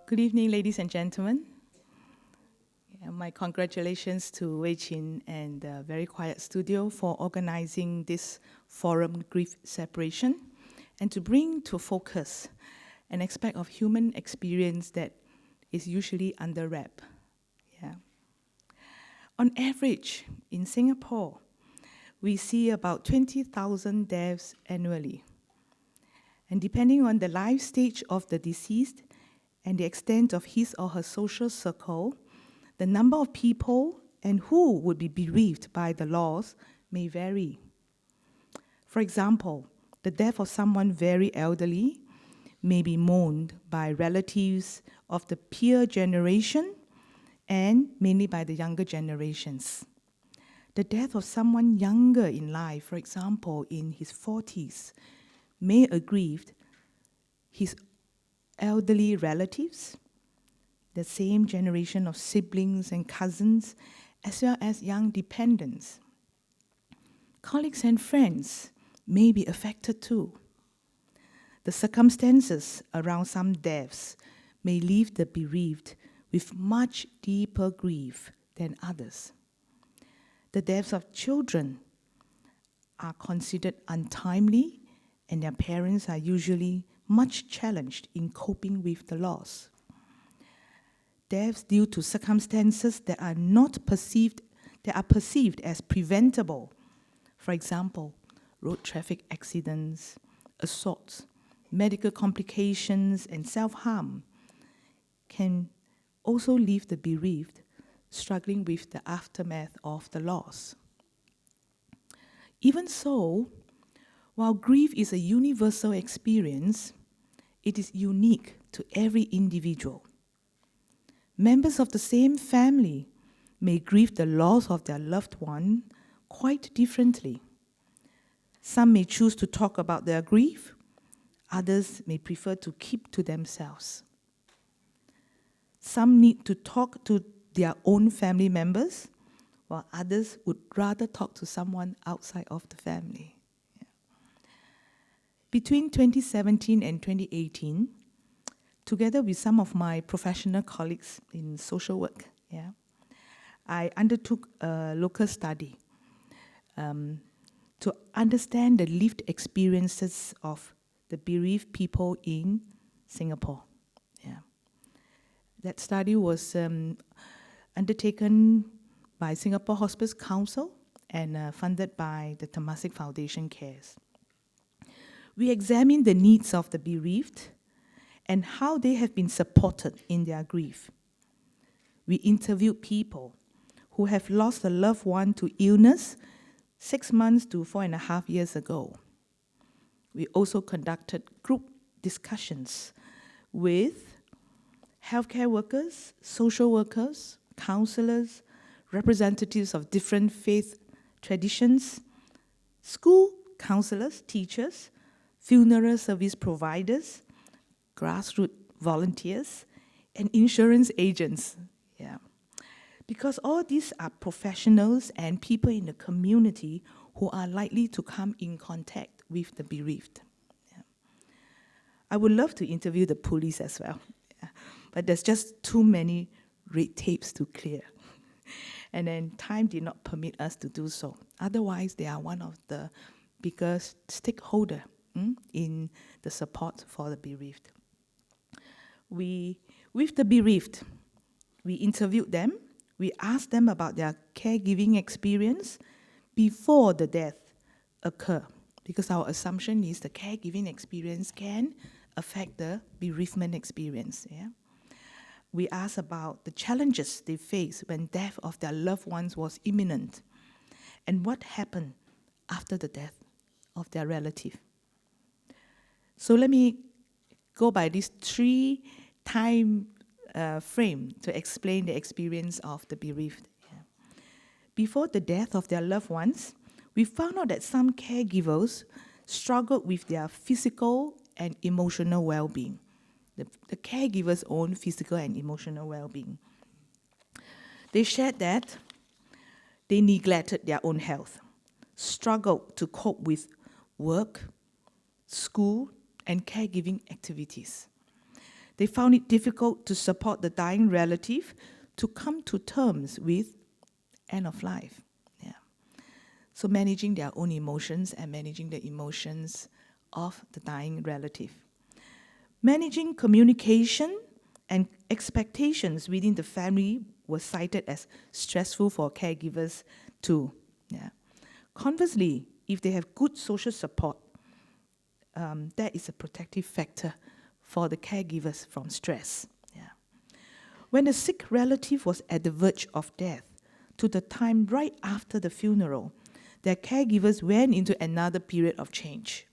Good evening, ladies and gentlemen. My congratulations to Wei Chin and the Very Quiet Studio for organizing this forum, Grief Separation, and to bring to focus an aspect of human experience that is usually under wrap. On average, in Singapore, we see about 20,000 deaths annually. And depending on the life stage of the deceased and the extent of his or her social circle, the number of people and who would be bereaved by the loss may vary. For example, the death of someone very elderly may be mourned by relatives of the peer generation and mainly by the younger generations. The death of someone younger in life, for example, in his 40s, may aggrieve his elderly relatives, the same generation of siblings and cousins, as well as young dependents. Colleagues and friends may be affected too. The circumstances around some deaths may leave the bereaved with much deeper grief than others. The deaths of children are considered untimely, and their parents are usually much challenged in coping with the loss. Deaths due to circumstances that are perceived as preventable, for example, road traffic accidents, assaults, medical complications, and self-harm, can also leave the bereaved struggling with the aftermath of the loss. Even so, while grief is a universal experience, it is unique to every individual. Members of the same family may grieve the loss of their loved one quite differently. Some may choose to talk about their grief, others may prefer to keep to themselves. Some need to talk to their own family members, while others would rather talk to someone outside of the family. Between 2017 and 2018, together with some of my professional colleagues in social work, I undertook a local study to understand the lived experiences of the bereaved people in Singapore. That study was undertaken by Singapore Hospice Council and funded by the Temasek Foundation Cares. We examined the needs of the bereaved and how they have been supported in their grief. We interviewed people who have lost a loved one to illness 6 months to 4.5 years ago. We also conducted group discussions with healthcare workers, social workers, counselors, representatives of different faith traditions, school counselors, teachers, funeral service providers, grassroots volunteers, and insurance agents. Because all these are professionals and people in the community who are likely to come in contact with the bereaved. I would love to interview the police as well, but there's just too many red tapes to clear. And then time did not permit us to do so. Otherwise, they are one of the biggest stakeholders in the support for the bereaved. With the bereaved, we interviewed them. We asked them about their caregiving experience before the death occur, because our assumption is the caregiving experience can affect the bereavement experience. We asked about the challenges they faced when death of their loved ones was imminent, and what happened after the death of their relative. So let me go by these 3 time frame to explain the experience of the bereaved. Before the death of their loved ones, we found out that some caregivers struggled with their physical and emotional well-being. The caregiver's own physical and emotional well-being. They shared that they neglected their own health, struggled to cope with work, school, and caregiving activities. They found it difficult to support the dying relative to come to terms with end of life. Yeah. So managing their own emotions and managing the emotions of the dying relative. Managing communication and expectations within the family were cited as stressful for caregivers too. Yeah. Conversely, if they have good social support, that is a protective factor for the caregivers from stress. Yeah. When a sick relative was at the verge of death, to the time right after the funeral, their caregivers went into another period of change.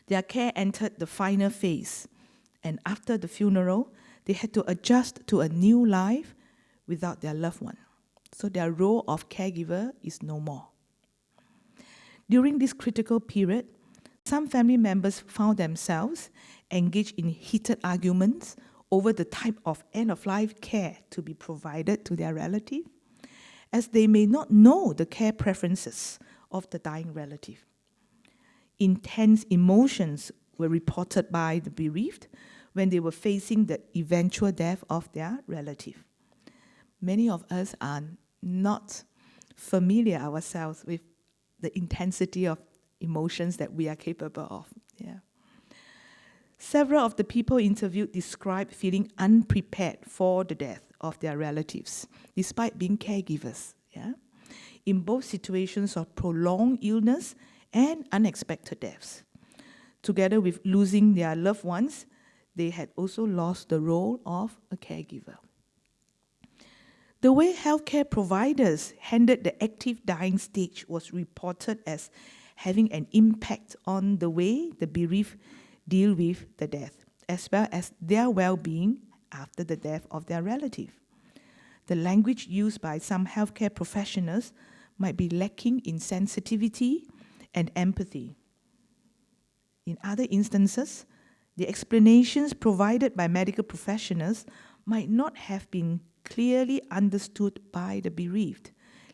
Their care entered the final phase, and after the funeral, they had to adjust to a new life without their loved one. So their role of caregiver is no more. During this critical period, some family members found themselves engaged in heated arguments over the type of end-of-life care to be provided to their relative, as they may not know the care preferences of the dying relative. Intense emotions were reported by the bereaved when they were facing the eventual death of their relative. Many of us are not familiar ourselves with the intensity of emotions that we are capable of. Yeah. Several of the people interviewed described feeling unprepared for the death of their relatives, despite being caregivers. Yeah. In both situations of prolonged illness and unexpected deaths. Together with losing their loved ones, they had also lost the role of a caregiver. The way healthcare providers handled the active dying stage was reported as having an impact on the way the bereaved deal with the death, as well as their well-being after the death of their relative. The language used by some healthcare professionals might be lacking in sensitivity and empathy. In other instances, the explanations provided by medical professionals might not have been clearly understood by the bereaved,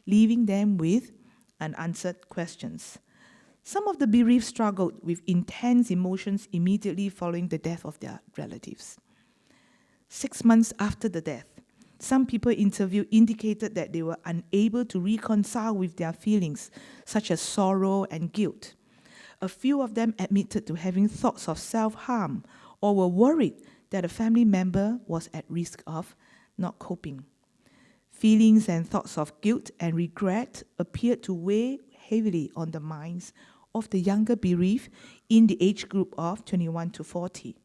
leaving them with unanswered questions. Some of the bereaved struggled with intense emotions immediately following the death of their relatives. 6 months after the death, some people interviewed indicated that they were unable to reconcile with their feelings, such as sorrow and guilt. A few of them admitted to having thoughts of self-harm or were worried that a family member was at risk of not coping. Feelings and thoughts of guilt and regret appeared to weigh heavily on the minds of the younger bereaved in the age group of 21 to 40.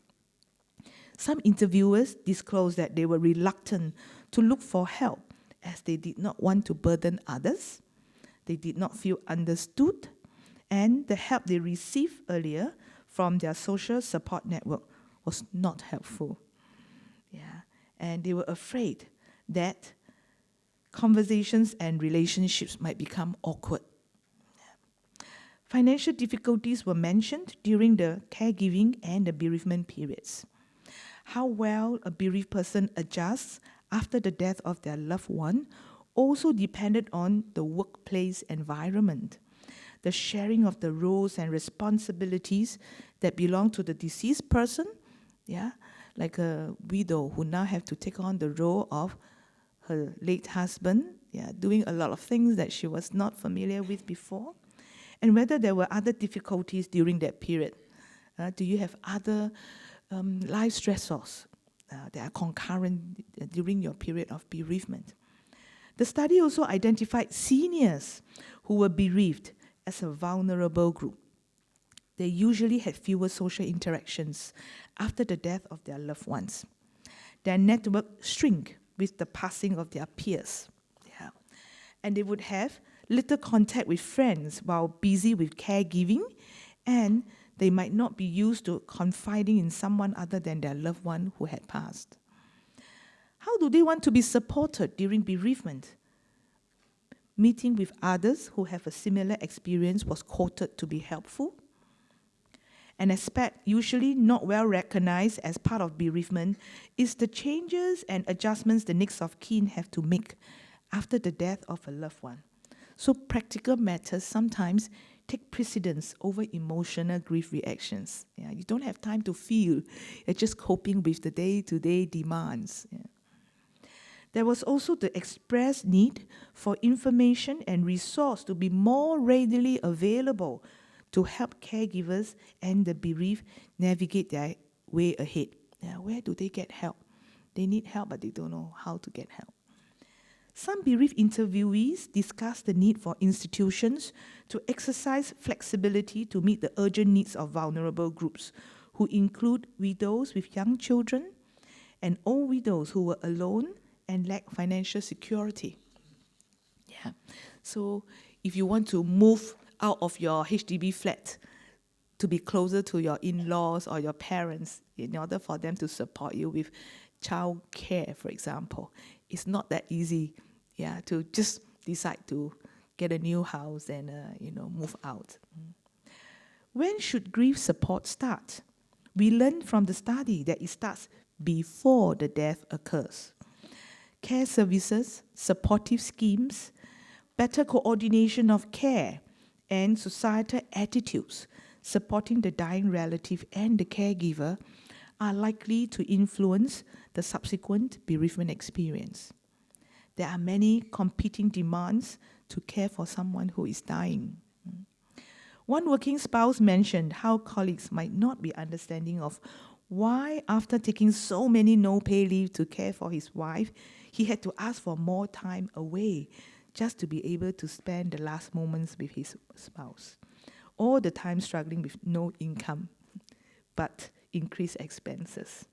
Some interviewers disclosed that they were reluctant to look for help as they did not want to burden others, they did not feel understood, and the help they received earlier from their social support network was not helpful. Yeah. And they were afraid that conversations and relationships might become awkward. Yeah. Financial difficulties were mentioned during the caregiving and the bereavement periods. How well a bereaved person adjusts after the death of their loved one also depended on the workplace environment, the sharing of the roles and responsibilities that belong to the deceased person, yeah, like a widow who now have to take on the role of her late husband, yeah, doing a lot of things that she was not familiar with before, and whether there were other difficulties during that period. Do you have other life stressors that are concurrent during your period of bereavement? The study also identified seniors who were bereaved as a vulnerable group. They usually had fewer social interactions after the death of their loved ones. Their network shrink with the passing of their peers. Yeah. And they would have little contact with friends while busy with caregiving, and they might not be used to confiding in someone other than their loved one who had passed. How do they want to be supported during bereavement? Meeting with others who have a similar experience was quoted to be helpful. An aspect usually not well recognized as part of bereavement is the changes and adjustments the next of kin have to make after the death of a loved one. So practical matters sometimes take precedence over emotional grief reactions. Yeah, you don't have time to feel. You're just coping with the day-to-day demands. Yeah. There was also the expressed need for information and resource to be more readily available to help caregivers and the bereaved navigate their way ahead. Yeah, where do they get help? They need help, but they don't know how to get help. Some bereaved interviewees discussed the need for institutions to exercise flexibility to meet the urgent needs of vulnerable groups, who include widows with young children and old widows who were alone and lack financial security. Yeah. So if you want to move out of your HDB flat to be closer to your in-laws or your parents, in order for them to support you with child care, for example, it's not that easy, yeah, to just decide to get a new house and move out. When should grief support start? We learned from the study that it starts before the death occurs. Care services, supportive schemes, better coordination of care, and societal attitudes supporting the dying relative and the caregiver are likely to influence the subsequent bereavement experience. There are many competing demands to care for someone who is dying. One working spouse mentioned how colleagues might not be understanding of why, after taking so many no-pay leave to care for his wife, he had to ask for more time away just to be able to spend the last moments with his spouse. All the time struggling with no income, but increased expenses.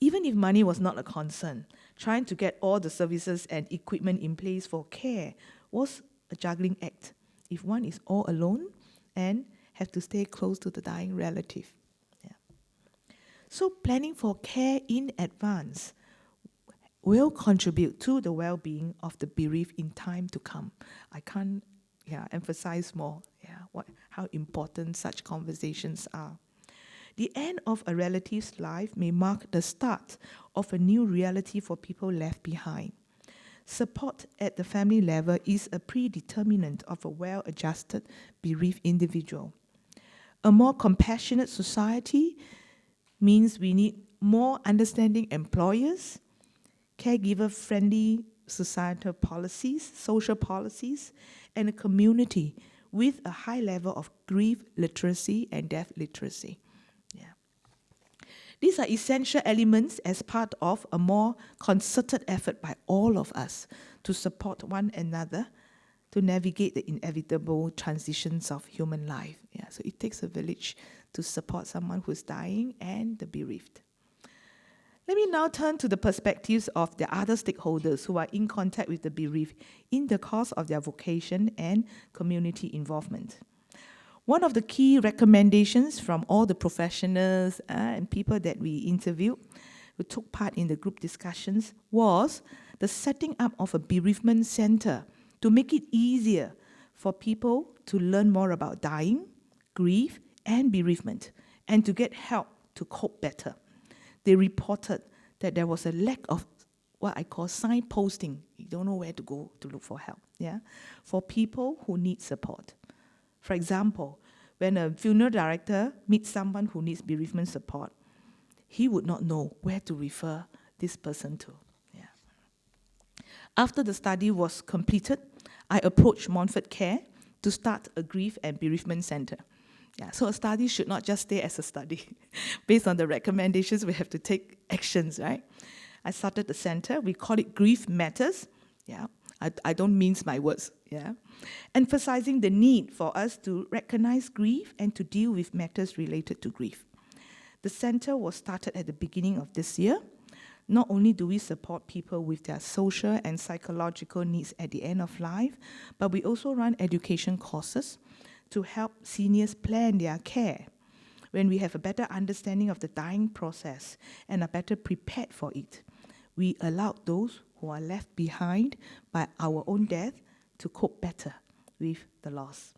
Even if money was not a concern, trying to get all the services and equipment in place for care was a juggling act if one is all alone and have to stay close to the dying relative. Yeah. So planning for care in advance will contribute to the well-being of the bereaved in time to come. I can't emphasize more how important such conversations are. The end of a relative's life may mark the start of a new reality for people left behind. Support at the family level is a predeterminant of a well-adjusted bereaved individual. A more compassionate society means we need more understanding employers, caregiver-friendly societal policies, social policies, and a community with a high level of grief literacy and death literacy. Yeah. These are essential elements as part of a more concerted effort by all of us to support one another to navigate the inevitable transitions of human life. Yeah, so it takes a village to support someone who's dying and the bereaved. Let me now turn to the perspectives of the other stakeholders who are in contact with the bereaved in the course of their vocation and community involvement. One of the key recommendations from all the professionals and people that we interviewed who took part in the group discussions was the setting up of a bereavement center to make it easier for people to learn more about dying, grief, and bereavement, and to get help to cope better. They reported that there was a lack of what I call signposting. You don't know where to go to look for help, for people who need support. For example, when a funeral director meets someone who needs bereavement support, he would not know where to refer this person to. Yeah. After the study was completed, I approached Montfort Care to start a grief and bereavement center. Yeah, so a study should not just stay as a study. Based on the recommendations, we have to take actions, right? I started the center. We call it Grief Matters. Yeah, I don't mince my words. Yeah, emphasizing the need for us to recognize grief and to deal with matters related to grief. The center was started at the beginning of this year. Not only do we support people with their social and psychological needs at the end of life, but we also run education courses to help seniors plan their care. When we have a better understanding of the dying process and are better prepared for it, we allow those who are left behind by our own death to cope better with the loss.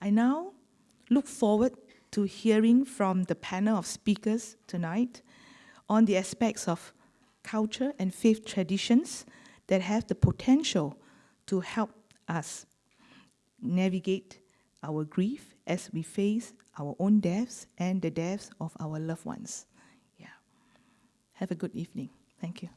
I now look forward to hearing from the panel of speakers tonight on the aspects of culture and faith traditions that have the potential to help us navigate our grief as we face our own deaths and the deaths of our loved ones. Yeah. Have a good evening. Thank you.